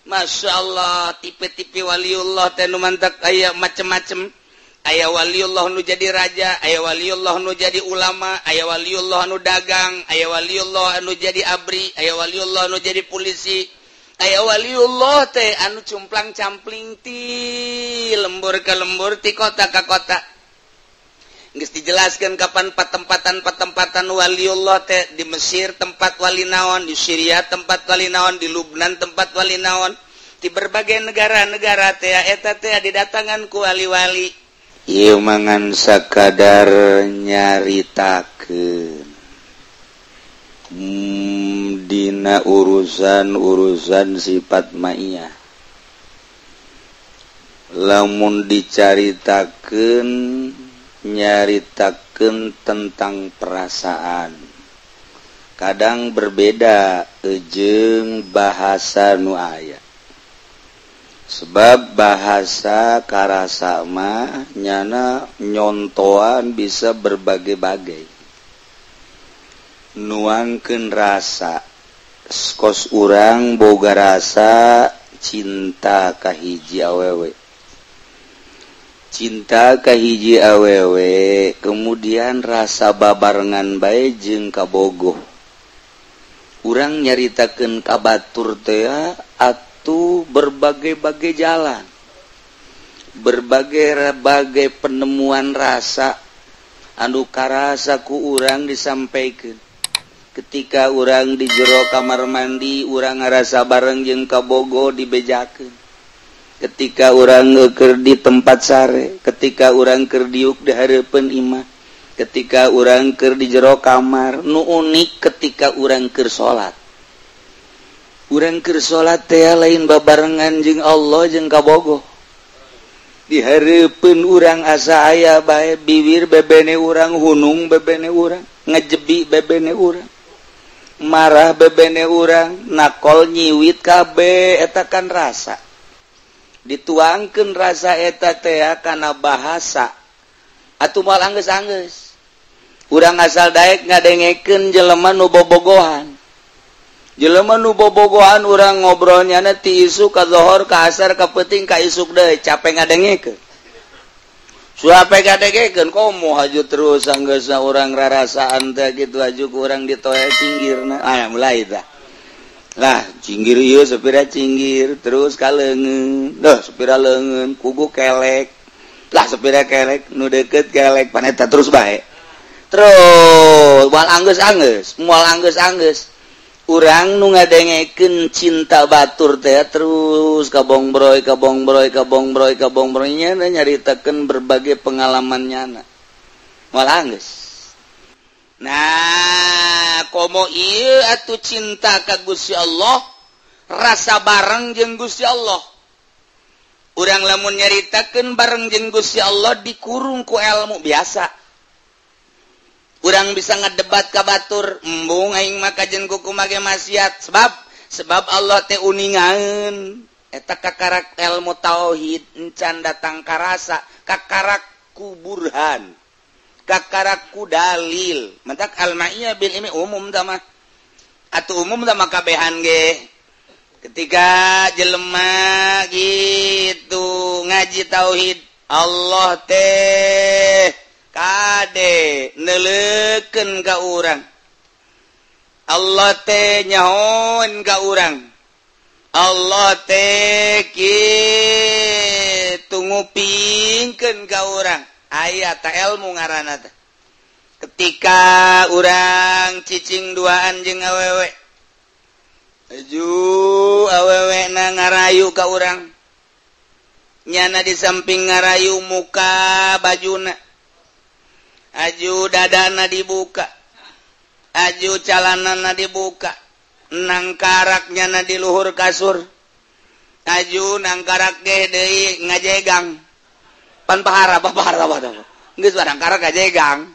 Masya Allah tipe-tipe waliullah teh nu mantak aya macem-macem. Aya waliullah nu jadi raja, aya waliullah nu jadi ulama, aya waliullah nu dagang, aya waliullah nu jadi abri, aya waliullah nu jadi polisi, aya waliullah teh anu cumplang-campling ti lembur ke lembur ti kota ke kota. Geus dijelaskeun kapan patempatan waliullah teh di Mesir tempat wali naon, di Syria tempat wali naon, di Lubnan tempat wali naon, di berbagai negara-negara teh eta teh didatangan ku wali-wali. Ieu mangan sakadar nyaritakeun dina urusan sifat ma'iyah. Lamun dicaritakeun nyaritakeun tentang perasaan. Kadang berbeda jeung bahasa nu aya. Sebab bahasa karasa mah nyana nyontoan bisa berbagai-bagai. Nuangkeun rasa. Kos urang boga rasa cinta ka hiji awewe. Cinta ka hiji awewe, kemudian rasa babarengan bae jeung kabogoh. Urang nyaritakeun ka batur teh berbagai-bagai jalan, berbagai penemuan rasa anu karasa ku urang disampaikan. Ketika urang di jero kamar mandi, urang ngarasa bareng jeung kabogo dibejakeun. Ketika urang keur di tempat sare, ketika urang keur diuk di hareupeun imah, ketika urang keur di jero kamar, nu unik ketika urang keur salat. Urang keur salat teh lain babarengan jeung Allah jeung kabogoh. Di hareupeun urang asa aya bae bibir bebene urang, hunung bebene urang, ngajebi bebene urang, marah bebene urang, nakol nyiwit kabeh eta kan rasa. Dituangkeun rasa eta teh kana bahasa. Atuh moal anggeus-anggeus. Urang asal daek ngadengekeun jelema nu bobogohan. Jelema nu bobogohan urang ngobrolnya ti isu ka zohor ka asar ka peuting ka isuk deui capek ngadengekeun. Suape ngadengekeun komo haju terus anggeusna urang rarasaan teh kitu haju ku urang ditoe cinggirna. Mulai tah. Lah cinggir ieu sapira cinggir terus ka leungeun. Duh sapira leungeun kugu kelek. Lah sapira kelek nu deukeut kelek paneta terus bae. Terus moal anggeus-anggeus. Urang nu ngadengekeun cinta batur teh terus kabongbroy nya nyaritakeun berbagai pengalaman nyana. Moal anggeus. Nah, komo ieu atuh cinta ka Gusti Allah, rasa bareng jeung Gusti Allah. Urang lamun nyaritakeun bareng jeung Gusti Allah dikurung ku ilmu biasa. Urang bisa ngedebat ka batur, embung aing mah kajen kuku mage maksiat sebab Allah teh uningaeun eta kakarak ilmu tauhid encan datang ka rasa, kakarak ku burhan, kakarak ku dalil. Mentak al-ma'iyah bil ilmi umum tah mah. Atuh umum tah mah kabehan ge. Ketika jelema gitu ngaji tauhid, Allah teh kade neleukeun ka urang. Allah teh nyahoan ka urang. Allah teh kitu ngupingkeun ka urang. Aya ta ilmu ngaranna teh. Ketika urang cicing duaan jeung awewe. Aju awewe na ngarayu ka urang. Nyana di samping ngarayu muka bajuna. Aju dadana dibuka, aju calanana dibuka, nangkaraknya na di luhur kasur, aju nangkarak ge deui ngajegang, pan pahara geus barang karak ngajegang,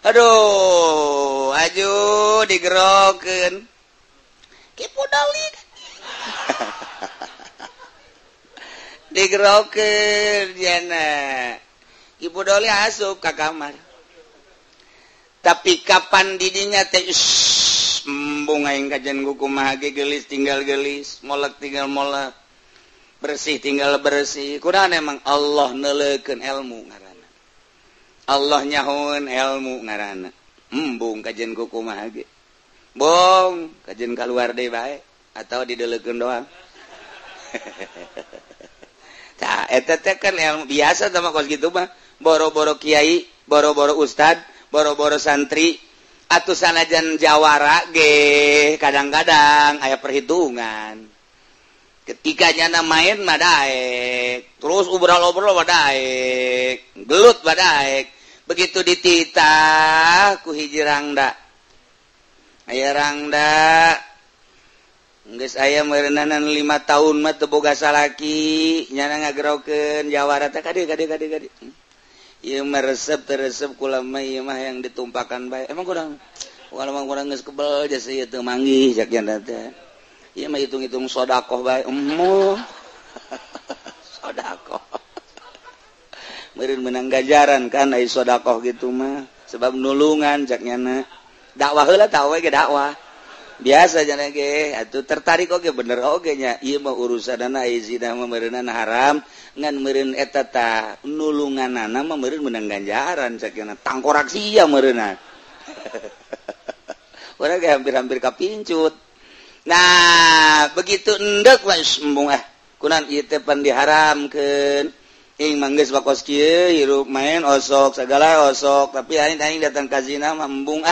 aduh, aju digerokeun, kipu dali, digerokeun jana, kipu dali asup ka kamar. Tapi kapan didinya teh embung aing kajen kumaha ge geulis tinggal geulis, molek tinggal molek. Bersih tinggal bersih. Kunaon emang Allah neulekeun ilmu ngaranna. Allah nyahoeun ilmu ngaranna. Embung kajen kumaha ge. Bong, kajen keluar deui bae atau dideulekeun doang. Tah eta teh kan ilmu biasa tah kos kitu mah. Boro-boro kiai, boro-boro ustad, boro-boro santri, atuh sanajan jawara ge kadang-kadang aya perhitungan. Ketika nyana main mah daek, terus obrol-obrol mah daek, gelut mah daek. Begitu dititah ku hiji rangda. Aya rangda geus aya meureunana 5 tahun mah teu boga salaki, nyana ngagerokeun jawara teh kade. Ieu mah resep teu resep kula mah ieu mah yang ditumpakan bae. Emang kurang kurang geus kebel jasa ieu teu manggih jak janda teh. Ieu mah hitung-hitung sedekah bae. Sedekah. Meureun meunang ganjaran kan aya sedekah gitu mah sebab nulungan jak nyana. Dakwah heula tah we ge dakwah. Biasa jana ge atuh tertarik oge bener oge nya ieu mah urusanna izina mah meureunana haram ngan meureun eta tah nulunganana mah meureun meunang ganjaran sakieu tangkorak sia meureunna. Urang ge hampir-hampir kapincut. Nah, begitu endek wes embung kunaon ieu teh pan diharamkeun. Ing manggeus bakos kieu hirup main osok sagala osok tapi aing datang ka zina mah embung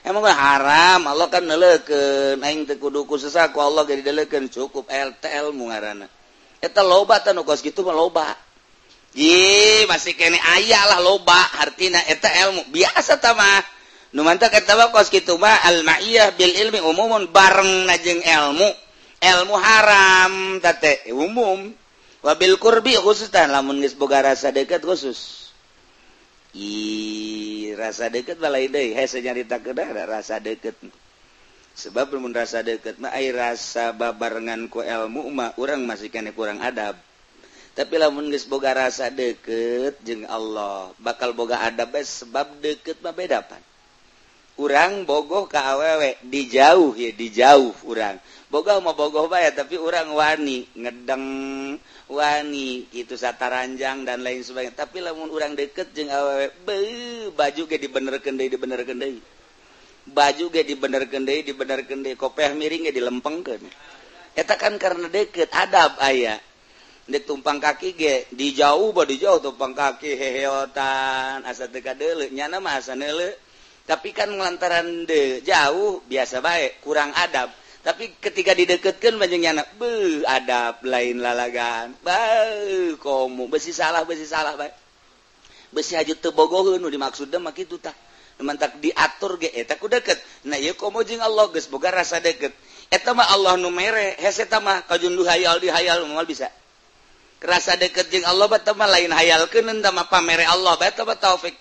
emang haram, Allah kan neulekeun, aing teu kudu kusesa ku Allah ge dideulekeun cukup ilmu ngaranna. Eta loba tah nu kos kitu mah loba. Masih kene aya lah loba, artina eta ilmu biasa tah mah. Nu mantap eta mah kos kitu mah al-ma'iyah bil ilmi umumun bareng jeung ilmu. Ilmu haram tah teh umum. Wa bil qurbi khusus tah lamun geus boga rasa deukeut khusus. Rasa deket balai deui hese nyaritakeun ada rasa deket sebab mun rasa deket mah ai rasa babarengan ku ilmu mah urang masih kene kurang adab tapi lamun geus boga rasa deket jeung Allah bakal boga adab sebab deket mah beda pan urang bogoh ka awewe dijauh urang bogoh mah bogoh bae tapi urang wani ngedeng wani itu sataranjang dan lain sebagainya tapi lamun urang deket jeung awewe baju ge dibenerkeun deui baju ge dibenerkeun deui kopeh miring ge dilempengkeun eta kan karena deket adab aya dek tumpang kaki ge dijauh tumpang kaki heheotan asa teu kadeuleu nyana mah asa neuleu tapi kan lantaran jauh biasa bae kurang adab tapi ketika dideketkeun banjing nyana adab lain lalagan komo besi salah bae besi hajut teu bogoheun nu dimaksudna mah kitu tah mantak diatur ge eta ku deket nah ieu komo jeung Allah geus boga rasa deket eta mah Allah nu mere hese eta mah kajunduh hayal dihayal moal bisa rasa deket jeung Allah bae mah lain hayalkeun eta mah pamere Allah bae eta mah taufik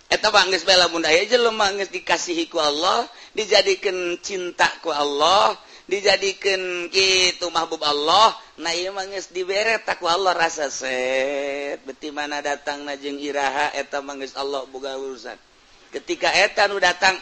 eta mah geus bae lamun aya jelema geus dikasihi ku Allah dijadikeun cinta ku Allah dijadikeun kitu mahbub Allah nah ieu mah geus dibere ta ku Allah rasa set beti mana datangna jeung iraha eta mah geus Allah boga urusan ketika eta nu datang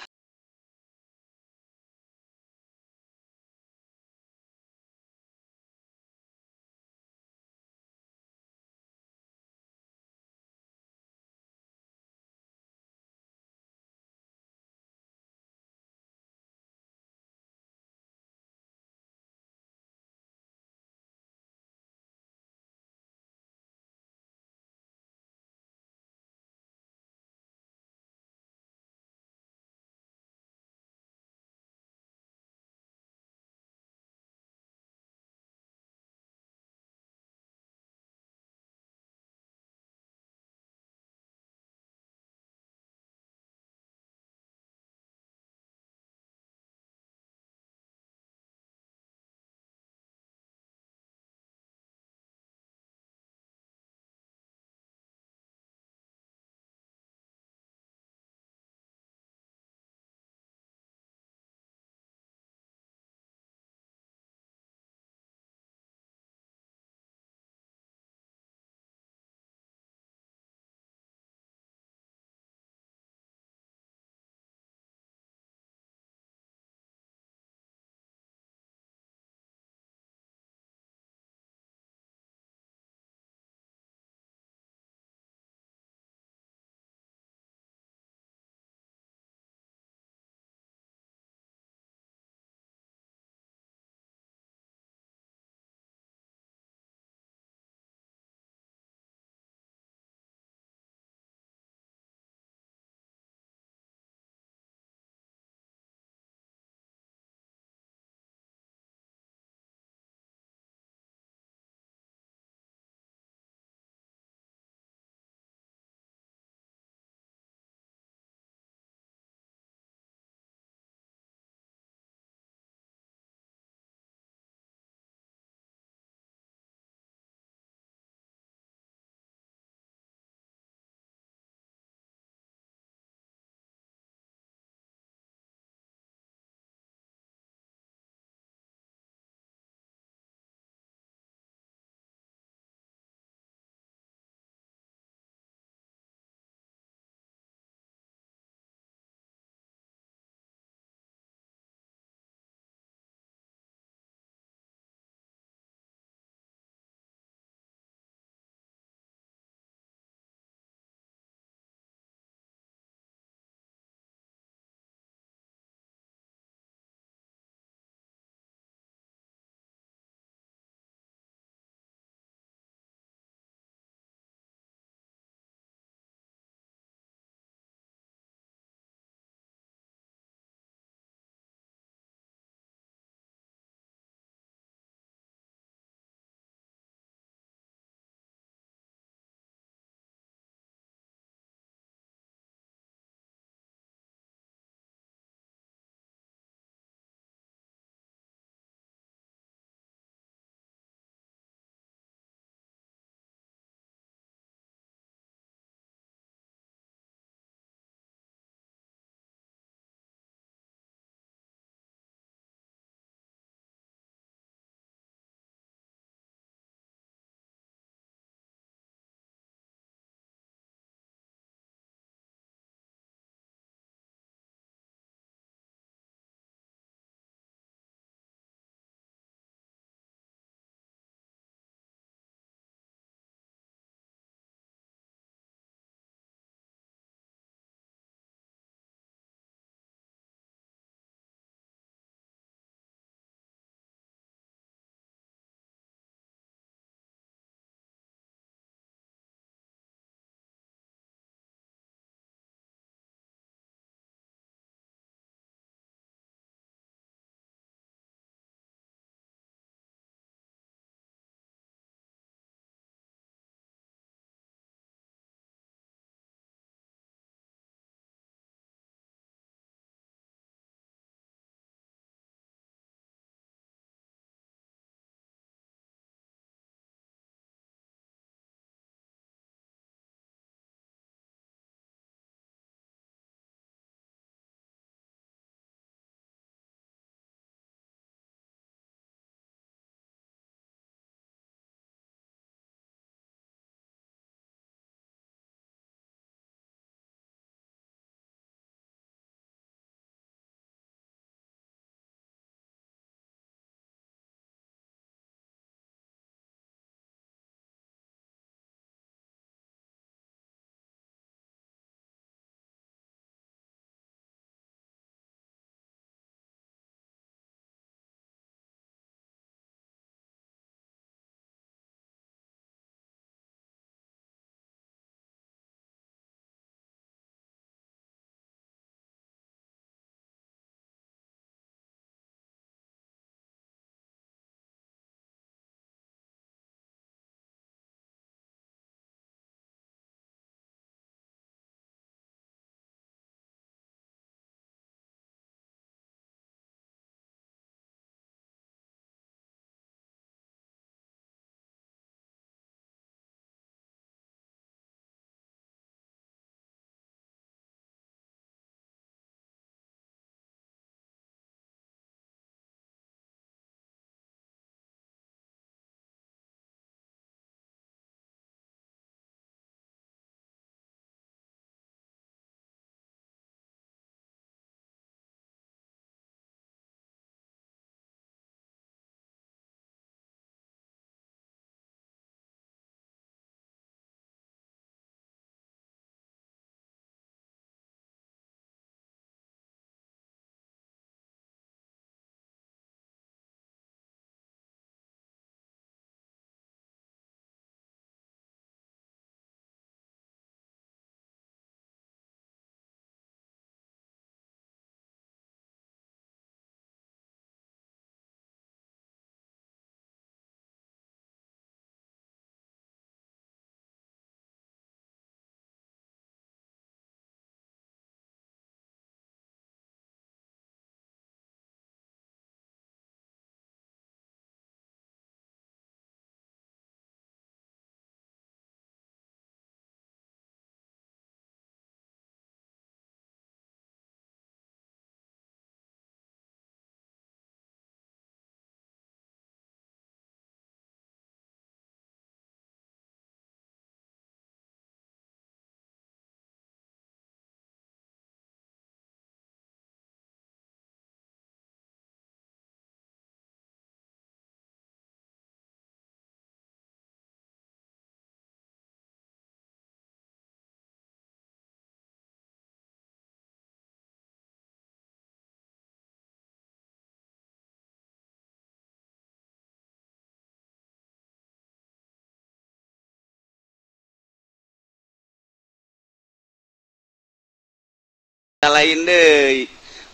lain deh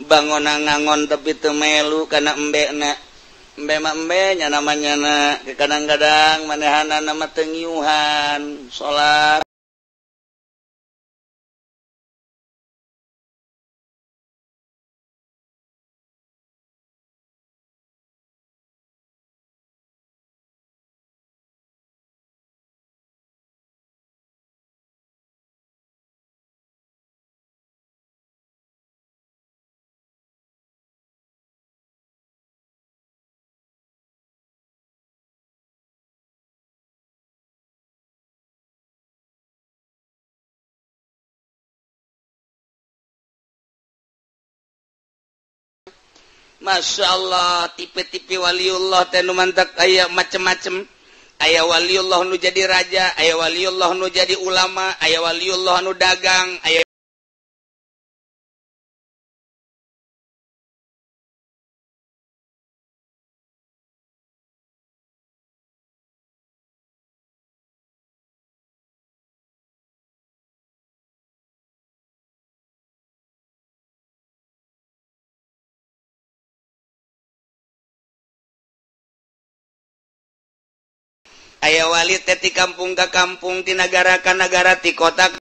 bangunan ngangon tapi temelu karena embeknya namanya ke kadang-kadang manehana nama tengiuhan salat Masya Allah tipe-tipe waliullah tenu mantak aya macem-macem aya waliullah nu jadi raja aya waliullah nu jadi ulama aya waliullah nu dagang aya wali teh ti kampung ka kampung ti nagara ka nagara ti kota